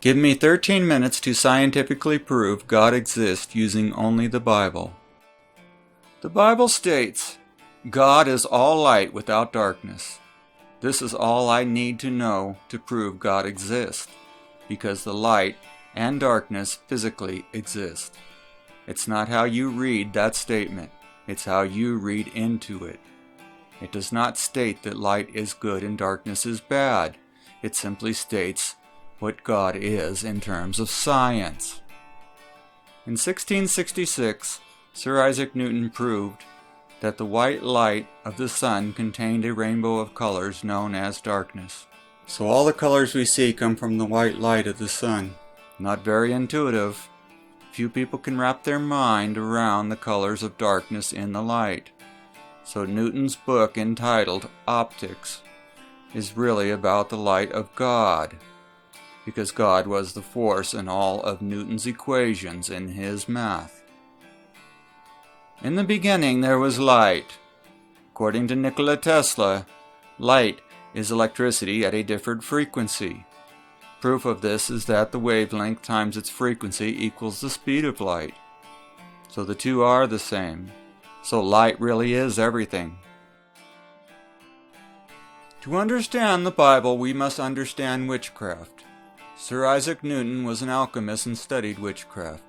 Give me 13 minutes to scientifically prove God exists using only the Bible. The Bible states, God is all light without darkness. This is all I need to know to prove God exists, because the light and darkness physically exist. It's not how you read that statement, it's how you read into it. It does not state that light is good and darkness is bad. It simply states what God is in terms of science. In 1666, Sir Isaac Newton proved that the white light of the sun contained a rainbow of colors known as darkness. So all the colors we see come from the white light of the sun. Not very intuitive. Few people can wrap their mind around the colors of darkness in the light. So Newton's book entitled Optics is really about the light of God, because God was the force in all of Newton's equations in his math. In the beginning there was light. According to Nikola Tesla, light is electricity at a different frequency. Proof of this is that the wavelength times its frequency equals the speed of light. So the two are the same. So light really is everything. To understand the Bible, we must understand witchcraft. Sir Isaac Newton was an alchemist and studied witchcraft.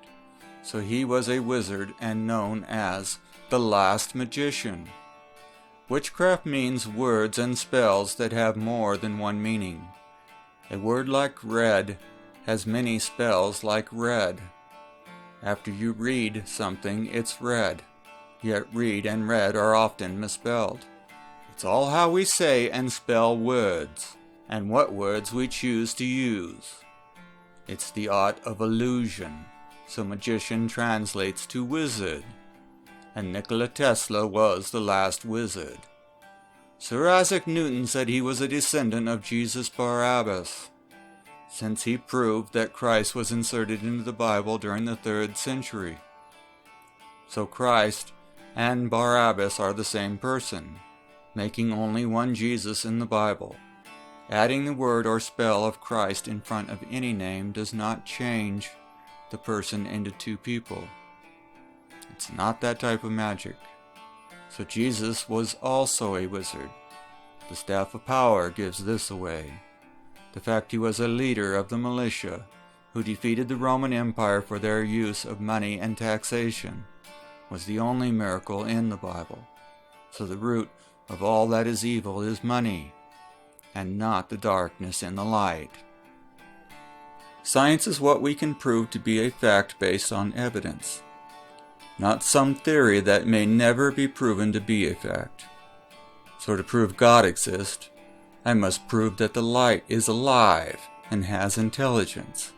So he was a wizard and known as the last magician. Witchcraft means words and spells that have more than one meaning. A word like red has many spells like red. After you read something, it's read. Yet read and read are often misspelled. It's all how we say and spell words, and what words we choose to use. It's the art of illusion. So magician translates to wizard, and Nikola Tesla was the last wizard. Sir Isaac Newton said he was a descendant of Jesus Barabbas, since he proved that Christ was inserted into the Bible during the 3rd century. So Christ and Barabbas are the same person, making only one Jesus in the Bible. Adding the word or spell of Christ in front of any name does not change the person into two people. It's not that type of magic. So Jesus was also a wizard. The staff of power gives this away. The fact he was a leader of the militia who defeated the Roman Empire for their use of money and taxation was the only miracle in the Bible. So the root of all that is evil is money, and not the darkness in the light. Science is what we can prove to be a fact based on evidence, not some theory that may never be proven to be a fact. So to prove God exists, I must prove that the light is alive and has intelligence.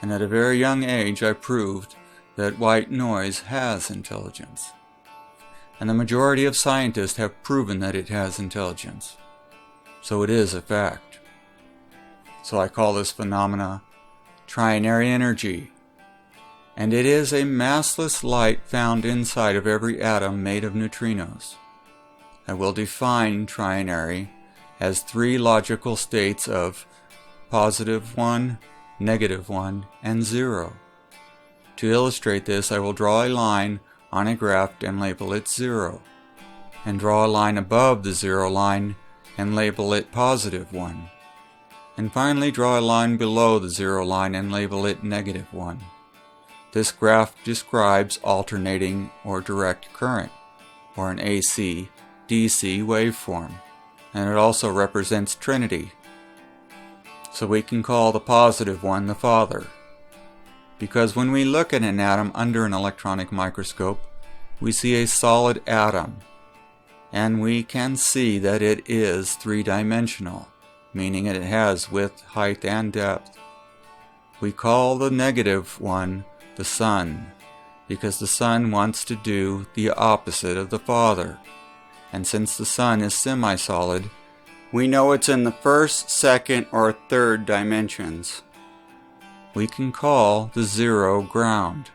And at a very young age I proved that white noise has intelligence. And the majority of scientists have proven that it has intelligence. So it is a fact. So I call this phenomena trinary energy, and it is a massless light found inside of every atom made of neutrinos. I will define trinary as 3 logical states of +1, -1, and 0. To illustrate this, I will draw a line on a graph and label it 0, and draw a line above the 0 line and label it +1. And finally draw a line below the 0 line and label it -1. This graph describes alternating or direct current, or an AC/DC waveform, and it also represents Trinity. So we can call the +1 the Father, because when we look at an atom under an electronic microscope, we see a solid atom, and we can see that it is 3-dimensional. Meaning it has width, height, and depth. We call the -1 the Son, because the Son wants to do the opposite of the Father. And since the Sun is semi-solid, we know it's in the 1st, 2nd, or 3rd dimensions. We can call the 0 ground.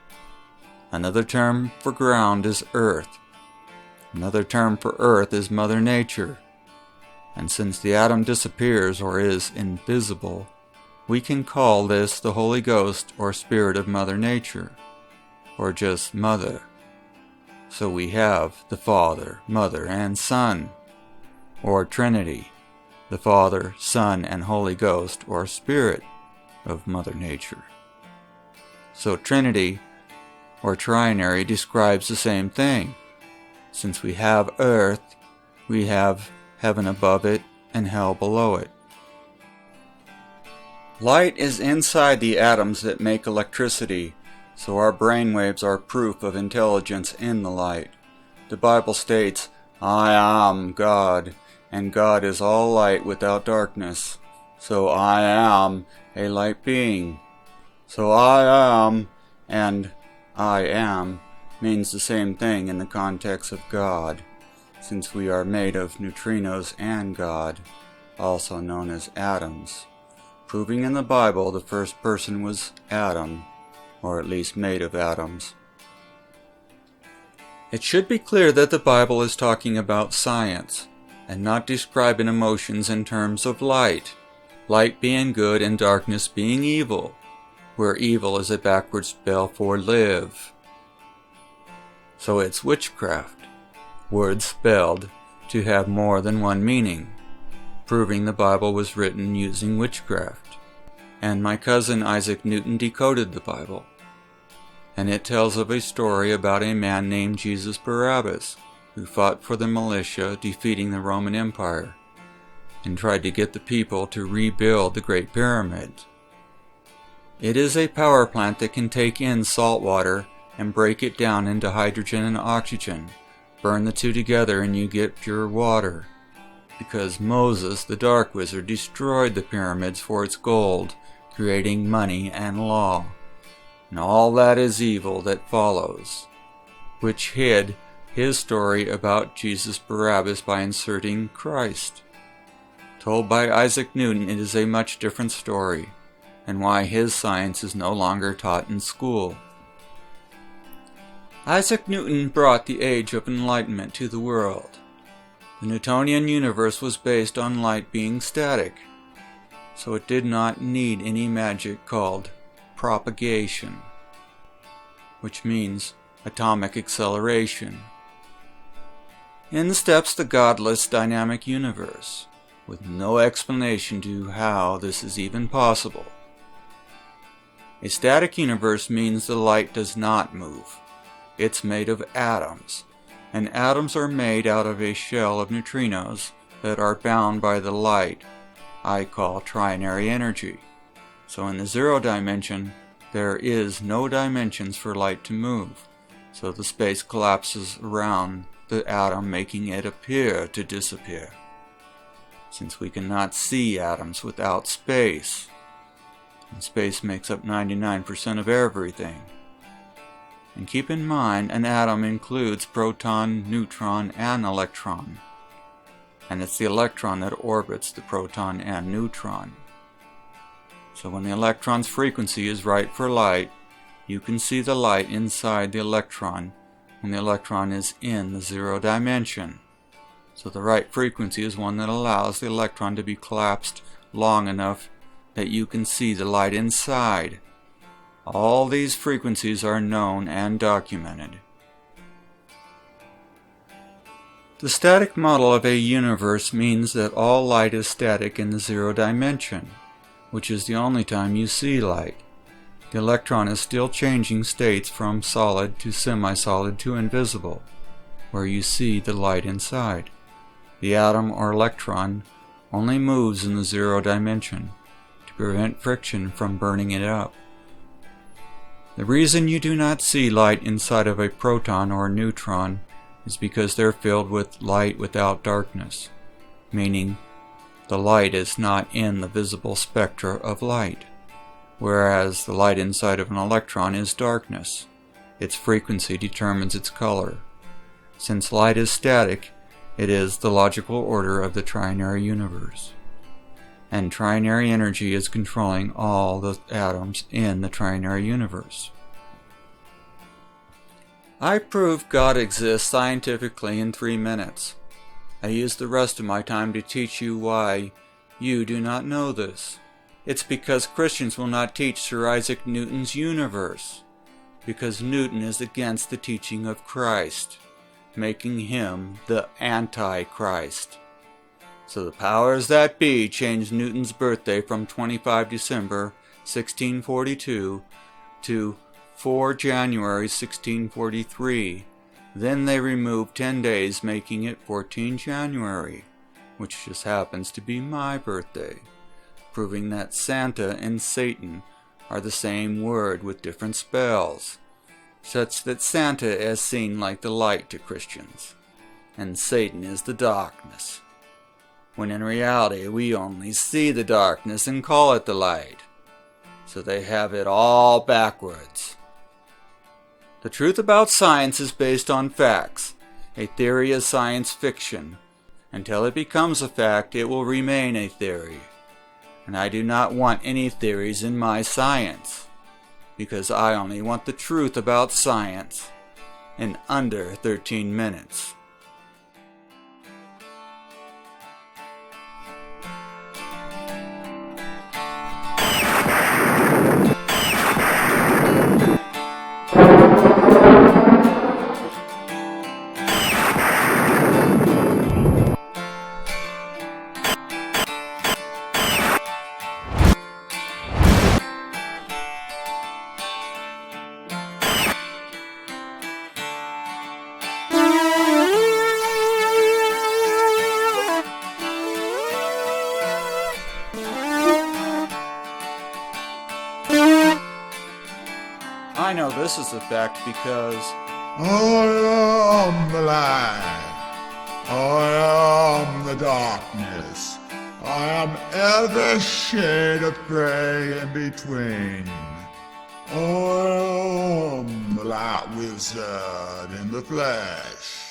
Another term for ground is Earth. Another term for Earth is Mother Nature. And since the atom disappears or is invisible, We can call this the Holy Ghost or Spirit of Mother Nature, or just Mother. So we have the Father, Mother, and Son, or Trinity, the Father, Son, and Holy Ghost, or Spirit of Mother Nature. So Trinity, or trinary, describes the same thing. Since we have earth, we have heaven above it and hell below it. Light is inside the atoms that make electricity, so our brainwaves are proof of intelligence in the light. The Bible states, "I am God," and God is all light without darkness. So I am a light being. So I am and I am means the same thing in the context of God, since we are made of neutrinos and God, also known as atoms, proving in the Bible the first person was Adam, or at least made of atoms. It should be clear that the Bible is talking about science, and not describing emotions in terms of light, light being good and darkness being evil, where evil is a backward spell for live. So it's witchcraft, words spelled to have more than one meaning, proving the Bible was written using witchcraft. And my cousin Isaac Newton decoded the Bible, and it tells of a story about a man named Jesus Barabbas, who fought for the militia defeating the Roman Empire, and tried to get the people to rebuild the Great Pyramid. It is a power plant that can take in salt water and break it down into hydrogen and oxygen. Burn the two together and you get pure water. Because Moses, the dark wizard, destroyed the pyramids for its gold, creating money and law. And all that is evil that follows, which hid his story about Jesus Barabbas by inserting Christ. Told by Isaac Newton, it is a much different story, and why his science is no longer taught in school. Isaac Newton brought the Age of Enlightenment to the world. The Newtonian universe was based on light being static, so it did not need any magic called propagation, which means atomic acceleration. In steps the godless dynamic universe, with no explanation to how this is even possible. A static universe means the light does not move. It's made of atoms, and atoms are made out of a shell of neutrinos that are bound by the light I call trinary energy. So in the zero dimension, there is no dimensions for light to move, so the space collapses around the atom, making it appear to disappear. Since we cannot see atoms without space, and space makes up 99% of everything. And keep in mind, an atom includes proton, neutron, and electron. And it's the electron that orbits the proton and neutron. So when the electron's frequency is right for light, you can see the light inside the electron when the electron is in the zero dimension. So the right frequency is one that allows the electron to be collapsed long enough that you can see the light inside. All these frequencies are known and documented. The static model of a universe means that all light is static in the zero dimension, which is the only time you see light. The electron is still changing states from solid to semi-solid to invisible, where you see the light inside. The atom or electron only moves in the zero dimension to prevent friction from burning it up. The reason you do not see light inside of a proton or a neutron is because they're filled with light without darkness, meaning the light is not in the visible spectra of light, whereas the light inside of an electron is darkness. Its frequency determines its color. Since light is static, it is the logical order of the trinary universe. And trinary energy is controlling all the atoms in the trinary universe. I proved God exists scientifically in 3 minutes. I used the rest of my time to teach you why you do not know this. It's because Christians will not teach Sir Isaac Newton's universe, because Newton is against the teaching of Christ, making him the Antichrist. So the powers that be changed Newton's birthday from 25 December 1642 to 4 January 1643. Then they removed 10 days, making it 14 January, which just happens to be my birthday, proving that Santa and Satan are the same word with different spells, such that Santa is seen like the light to Christians, and Satan is the darkness, when in reality we only see the darkness and call it the light. So they have it all backwards. The truth about science is based on facts. A theory is science fiction. Until it becomes a fact, it will remain a theory. And I do not want any theories in my science, because I only want the truth about science in under 13 minutes. I know this is a fact because I am the light. I am the darkness. I am every shade of grey in between. I am the light wizard in the flesh.